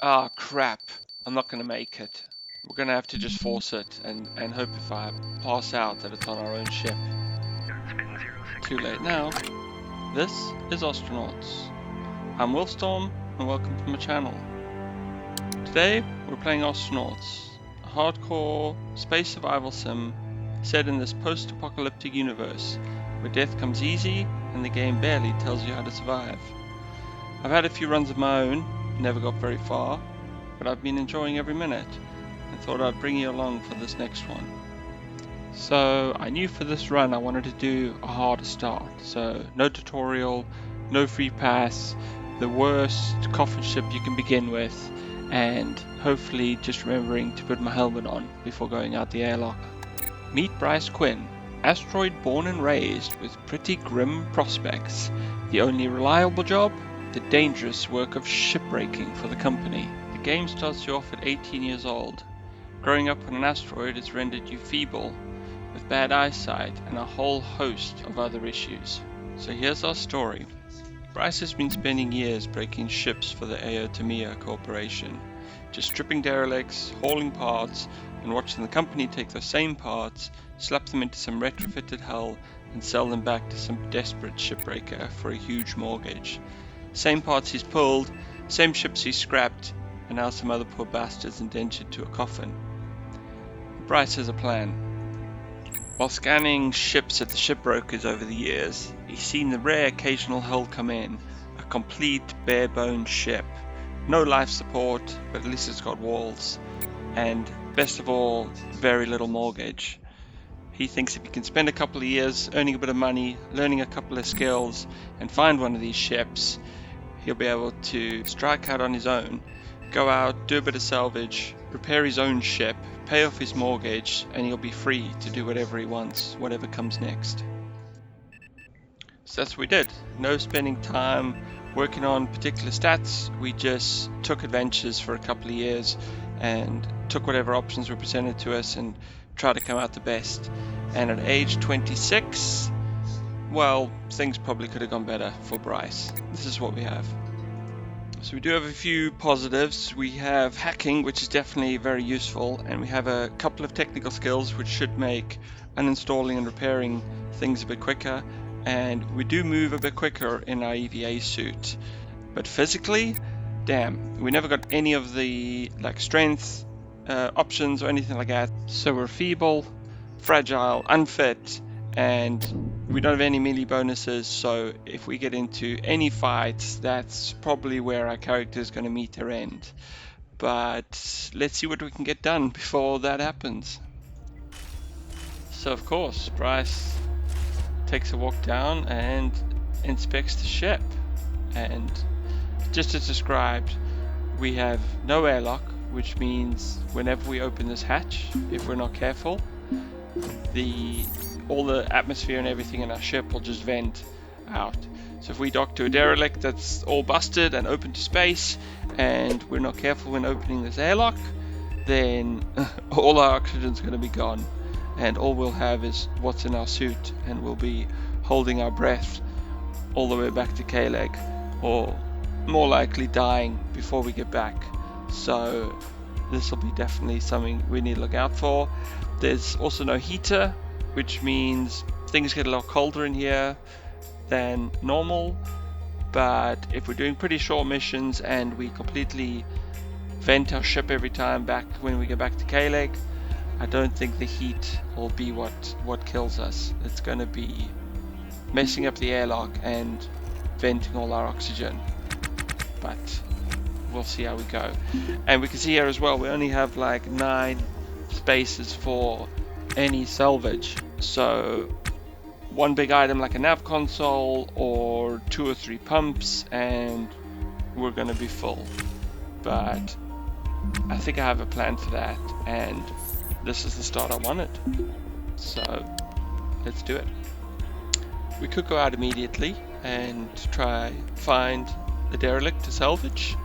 Ah, crap. I'm not gonna make it. We're gonna have to just force it and hope if I pass out that it's on our own ship. Too late now. This is Ostranauts. I'm Willstorm, and welcome to my channel. Today, we're playing Ostranauts, a hardcore space survival sim set in this post-apocalyptic universe where death comes easy and the game barely tells you how to survive. I've had a few runs of my own, never got very far, but I've been enjoying every minute and thought I'd bring you along for this next one. So I knew for this run I wanted to do a harder start, so no tutorial, no free pass, the worst coffin ship you can begin with, and hopefully just remembering to put my helmet on before going out the airlock. Meet Bryce Quinn, asteroid born and raised with pretty grim prospects. The only reliable job? The dangerous work of shipbreaking for the company. The game starts you off at 18 years old. Growing up on an asteroid has rendered you feeble, with bad eyesight and a whole host of other issues. So here's our story. Bryce has been spending years breaking ships for the Ayotimiwa Corporation, just stripping derelicts, hauling parts, and watching the company take those same parts, slap them into some retrofitted hull, and sell them back to some desperate shipbreaker for a huge mortgage. Same parts he's pulled, same ships he's scrapped, and now some other poor bastards indentured to a coffin. Bryce has a plan. While scanning ships at the shipbrokers over the years, he's seen the rare occasional hull come in, a complete bare-bones ship. No life support, but at least it's got walls. And best of all, very little mortgage. He thinks if he can spend a couple of years earning a bit of money, learning a couple of skills, and find one of these ships, he'll be able to strike out on his own, go out, do a bit of salvage, repair his own ship, pay off his mortgage, and he'll be free to do whatever he wants, whatever comes next. So that's what we did. No spending time working on particular stats. We just took adventures for a couple of years and took whatever options were presented to us and tried to come out the best. And at age 26, well, things probably could have gone better for Bryce. This is what we have. So we do have a few positives. We have hacking, which is definitely very useful, and we have a couple of technical skills which should make uninstalling and repairing things a bit quicker, and we do move a bit quicker in our EVA suit. But physically, damn, we never got any of the strength options or anything like that. So we're feeble, fragile, unfit, and we don't have any melee bonuses, so if we get into any fights, that's probably where our character is going to meet their end. But let's see what we can get done before that happens. So of course, Bryce takes a walk down and inspects the ship. And just as described, we have no airlock, which means whenever we open this hatch, if we're not careful, all the atmosphere and everything in our ship will just vent out. So if we dock to a derelict that's all busted and open to space, and we're not careful when opening this airlock, then all our oxygen's going to be gone, and all we'll have is what's in our suit, and we'll be holding our breath all the way back to K-Leg, or more likely dying before we get back. So this will be definitely something we need to look out for. There's also no heater, which means things get a lot colder in here than normal, but if we're doing pretty short missions and we completely vent our ship every time back when we get back to K-Leg, I don't think the heat will be what kills us. It's going to be messing up the airlock and venting all our oxygen, but we'll see how we go. And we can see here as well, we only have 9 spaces for any salvage, so one big item like a nav console or 2 or 3 pumps and we're gonna be full. But I think I have a plan for that, and this is the start I wanted, so let's do it. We could go out immediately and try find a derelict to salvage,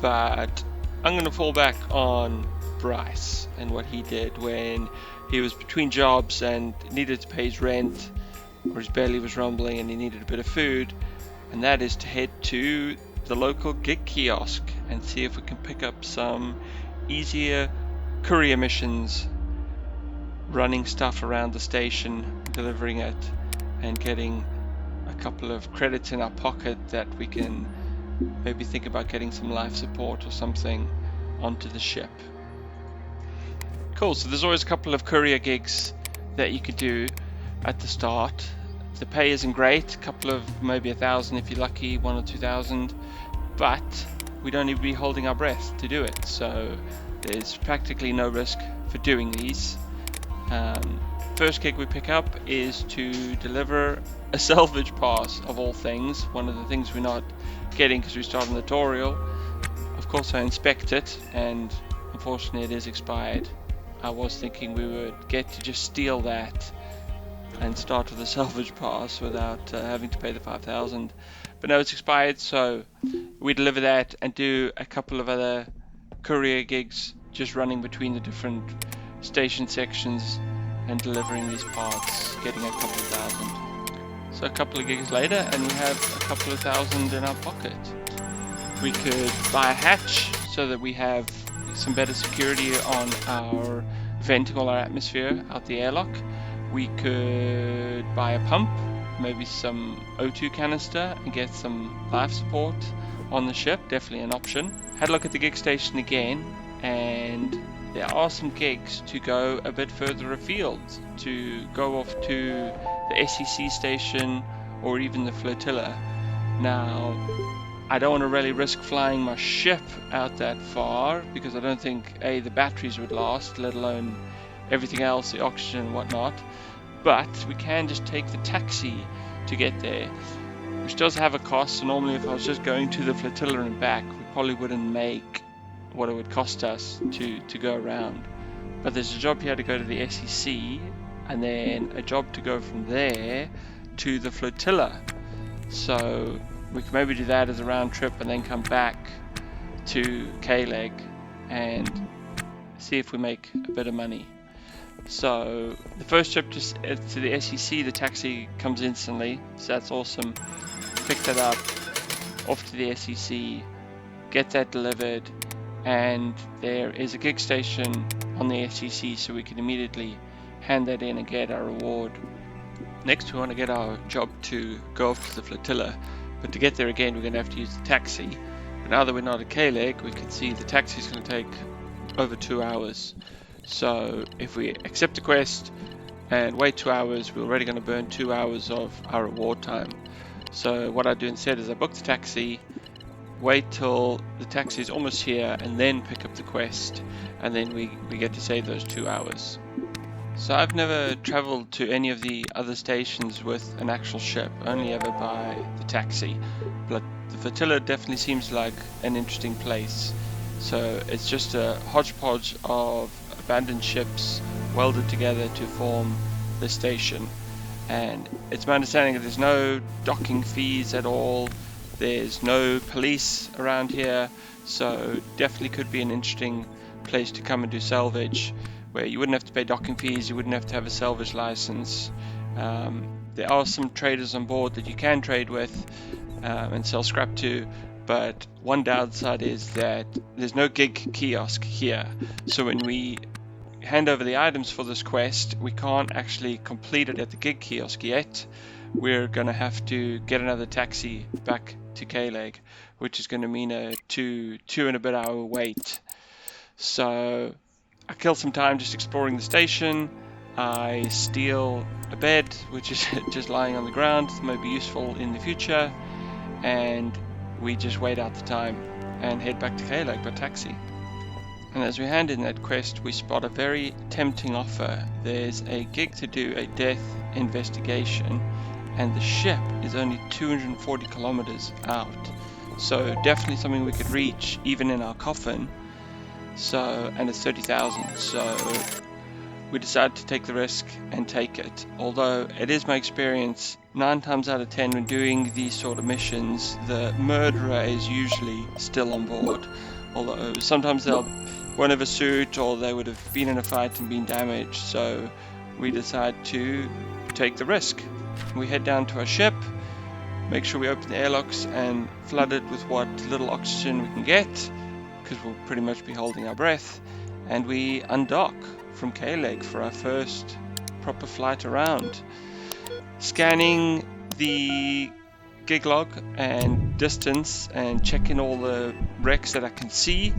but I'm gonna fall back on Bryce and what he did when he was between jobs and needed to pay his rent, or his belly was rumbling and he needed a bit of food, and that is to head to the local gig kiosk and see if we can pick up some easier courier missions, running stuff around the station, delivering it, and getting a couple of credits in our pocket that we can maybe think about getting some life support or something onto the ship. Cool, so there's always a couple of courier gigs that you could do at the start. The pay isn't great, a couple of maybe 1,000 if you're lucky, 1,000 or 2,000, but we don't need to be holding our breath to do it, so there's practically no risk for doing these. First gig we pick up is to deliver a salvage pass, of all things. One of the things we're not getting because we started the tutorial. Of course I inspect it, and unfortunately it is expired. I was thinking we would get to just steal that and start with a salvage pass without having to pay the 5,000, but no, it's expired, so we deliver that and do a couple of other courier gigs, just running between the different station sections and delivering these parts, getting a couple of thousand. So a couple of gigs later and we have a couple of thousand in our pocket. We could buy a hatch so that we have some better security on our venting all our atmosphere out the airlock. We could buy a pump, maybe some O2 canister, and get some life support on the ship, definitely an option. Had a look at the gig station again, and there are some gigs to go a bit further afield, to go off to the SEC station or even the flotilla. Now, I don't want to really risk flying my ship out that far because I don't think the batteries would last, let alone everything else, the oxygen and whatnot. But we can just take the taxi to get there, which does have a cost. So normally if I was just going to the flotilla and back, we probably wouldn't make what it would cost us to go around. But there's a job here to go to the SEC, and then a job to go from there to the flotilla. So we can maybe do that as a round trip and then come back to K-Leg and see if we make a bit of money. So the first trip to the SEC, the taxi comes instantly, so that's awesome. Pick that up, off to the SEC, get that delivered, and there is a gig station on the SEC, so we can immediately hand that in and get our reward. Next we want to get our job to go off to the flotilla, but to get there again we're going to have to use the taxi. But now that we're not at K-Leg, we can see the taxi is going to take over 2 hours. So if we accept the quest and wait 2 hours, we're already going to burn 2 hours of our reward time. So what I do instead is I book the taxi, wait till the taxi is almost here, and then pick up the quest, and then we get to save those 2 hours. So I've never traveled to any of the other stations with an actual ship, only ever by the taxi. But the flotilla definitely seems like an interesting place. So it's just a hodgepodge of abandoned ships welded together to form the station. And it's my understanding that there's no docking fees at all. There's no police around here, so definitely could be an interesting place to come and do salvage, where you wouldn't have to pay docking fees, you wouldn't have to have a salvage license. There are some traders on board that you can trade with and sell scrap to, but one downside is that there's no gig kiosk here. So when we hand over the items for this quest, we can't actually complete it at the gig kiosk yet. We're going to have to get another taxi back to K-Leg, which is going to mean a two and a bit hour wait. So I kill some time just exploring the station. I steal a bed, which is just lying on the ground, that may be useful in the future, and we just wait out the time and head back to K-Leg by taxi. And as we hand in that quest, we spot a very tempting offer. There's a gig to do a death investigation, and the ship is only 240 kilometers out. So definitely something we could reach even in our coffin. So, and it's 30,000. So we decided to take the risk and take it. Although it is my experience, 9 times out of 10 when doing these sort of missions, the murderer is usually still on board. Although sometimes they'll won't have a suit, or they would have been in a fight and been damaged. So we decide to take the risk. We head down to our ship, make sure we open the airlocks and flood it with what little oxygen we can get, because we'll pretty much be holding our breath, and we undock from K-Leg for our first proper flight around. Scanning the gig log and distance and checking all the wrecks that I can see,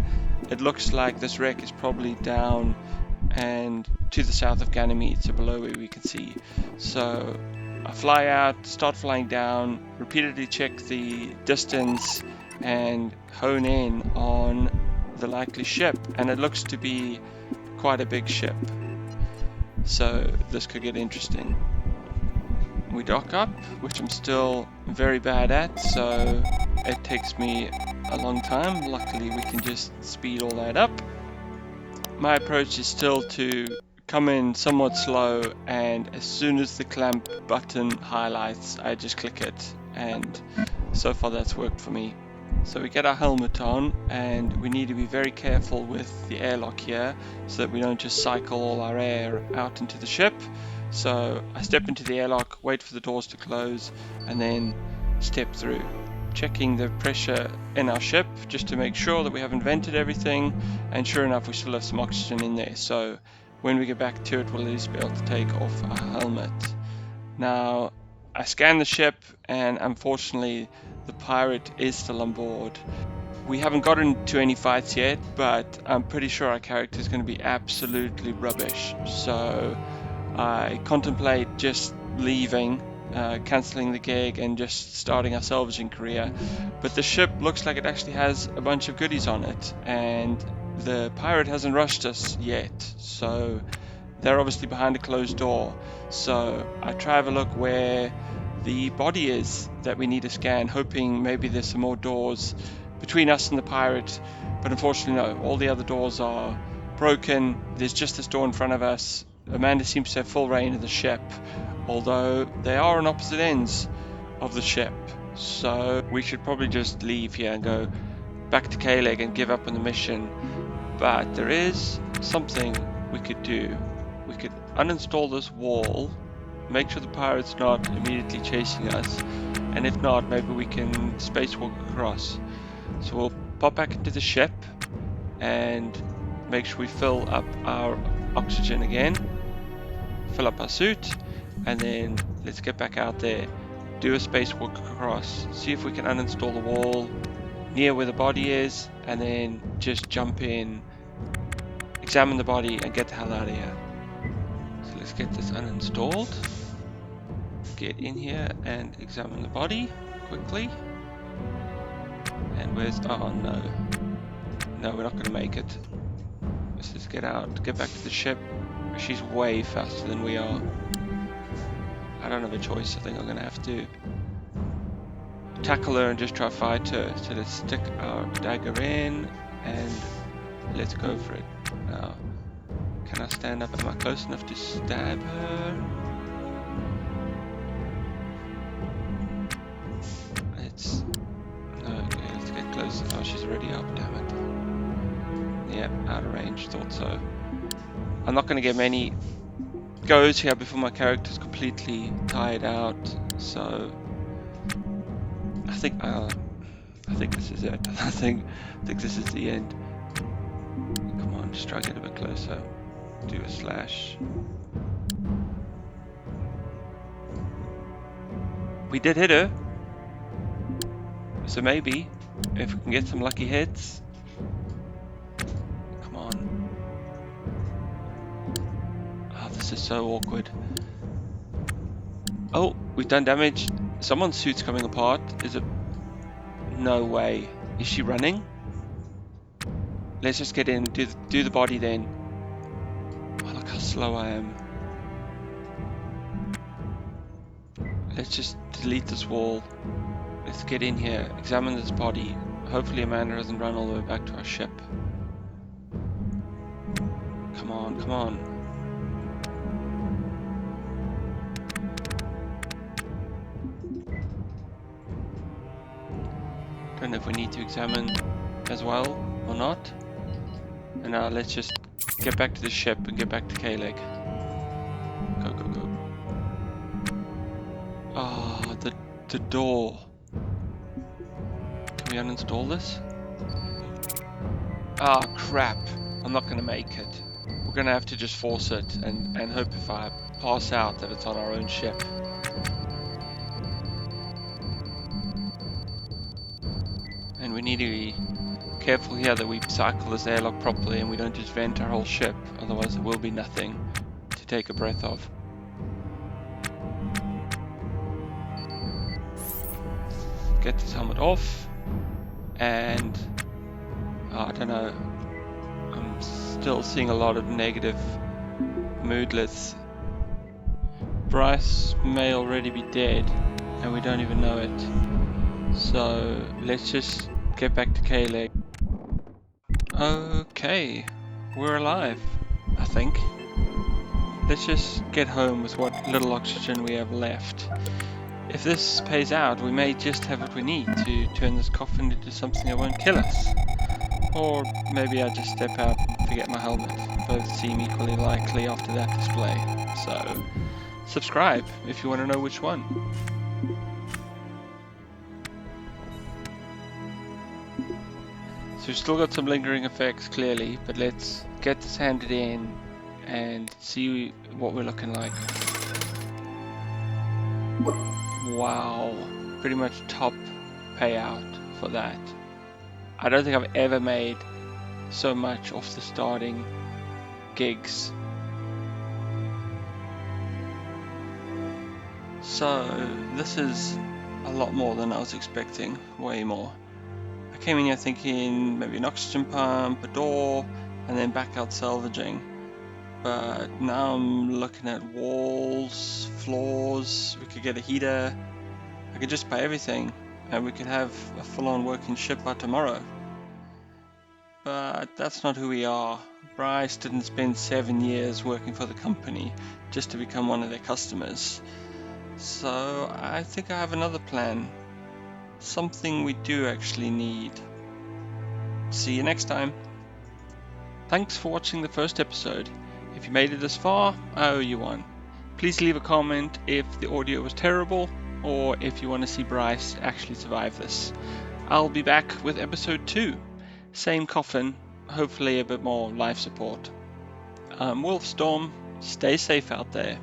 it looks like this wreck is probably down and to the south of Ganymede, so below where we can see. So I fly out, start flying down, repeatedly check the distance and hone in on the likely ship, and it looks to be quite a big ship, so this could get interesting. We dock up, which I'm still very bad at, so it takes me a long time. Luckily we can just speed all that up. My approach is still to come in somewhat slow, and as soon as the clamp button highlights, I just click it, and so far that's worked for me. So we get our helmet on, and we need to be very careful with the airlock here so that we don't just cycle all our air out into the ship. So I step into the airlock, wait for the doors to close, and then step through, checking the pressure in our ship just to make sure that we haven't vented everything, and sure enough we still have some oxygen in there, so when we get back to it we'll at least be able to take off our helmet. Now I scan the ship, and unfortunately the pirate is still on board. We haven't gotten to any fights yet, but I'm pretty sure our character is going to be absolutely rubbish, so I contemplate just leaving, cancelling the gig and just starting our salvaging career. But the ship looks like it actually has a bunch of goodies on it, and the pirate hasn't rushed us yet, so they're obviously behind a closed door. So I try to have a look where the body is that we need to scan, hoping maybe there's some more doors between us and the pirate, but unfortunately no, all the other doors are broken. There's just this door in front of us. Amanda seems to have full reign of the ship, although they are on opposite ends of the ship, so we should probably just leave here and go back to K-Leg and give up on the mission. But there is something we could do. We could uninstall this wall, make sure the pirate's not immediately chasing us, and if not, maybe we can spacewalk across. So we'll pop back into the ship and make sure we fill up our oxygen again, fill up our suit, and then let's get back out there, do a spacewalk across, see if we can uninstall the wall near where the body is, and then just jump in, examine the body, and get the hell out of here. So let's get this uninstalled, get in here and examine the body quickly. And where's, oh no, we're not going to make it. Let's just get out, get back to the ship. She's way faster than we are. I don't have a choice. I think I'm going to have to tackle her and just try to fight her. So let's stick our dagger in and let's go for it. Now, can I stand up? Am I close enough to stab her? Let's... no, okay, let's get close. Oh, she's already up, damn it. Yep, out of range, thought so. I'm not going to get many goes here before my character's completely tired out, so I think this is it. I think this is the end. Come on, just try to get a bit closer. Do a slash. We did hit her, so maybe if we can get some lucky hits. Come on. Oh, this is so awkward. Oh, we've done damage. Someone's suit's coming apart. Is it? No way. Is she running? Let's just get in. Do the body then. Oh, look how slow I am. Let's just delete this wall. Let's get in here. Examine this body. Hopefully Amanda doesn't run all the way back to our ship. Come on, come on. Don't know if we need to examine as well or not. And now let's just get back to the ship and get back to K-Leg. Go, go, go. Oh, The door. Can we uninstall this? Ah, crap. I'm not gonna make it. We're gonna have to just force it and hope if I pass out that it's on our own ship. And we need to be careful here that we cycle this airlock properly and we don't just vent our whole ship, otherwise there will be nothing to take a breath of. Get this helmet off, and I don't know, I'm still seeing a lot of negative moodlets. Bryce may already be dead and we don't even know it, so let's just get back to K-Leg. Okay, we're alive, I think. Let's just get home with what little oxygen we have left. If this pays out, we may just have what we need to turn this coffin into something that won't kill us. Or maybe I just step out and forget my helmet. Both seem equally likely after that display. So, subscribe if you want to know which one. So we've still got some lingering effects clearly, but let's get this handed in and see what we're looking like. Wow, pretty much top payout for that. I don't think I've ever made so much off the starting gigs. So this is a lot more than I was expecting, way more. I came in here thinking maybe an oxygen pump, a door, and then back out salvaging. But now I'm looking at walls, floors, we could get a heater. I could just buy everything and we could have a full-on working ship by tomorrow. But that's not who we are. Bryce didn't spend 7 years working for the company just to become one of their customers. So I think I have another plan. Something we do actually need. See you next time. Thanks for watching the first episode. If you made it this far, I owe you one. Please leave a comment if the audio was terrible or if you want to see Bryce actually survive this. I'll be back with episode 2. Same coffin, hopefully a bit more life support. I'm Wolfstorm, stay safe out there.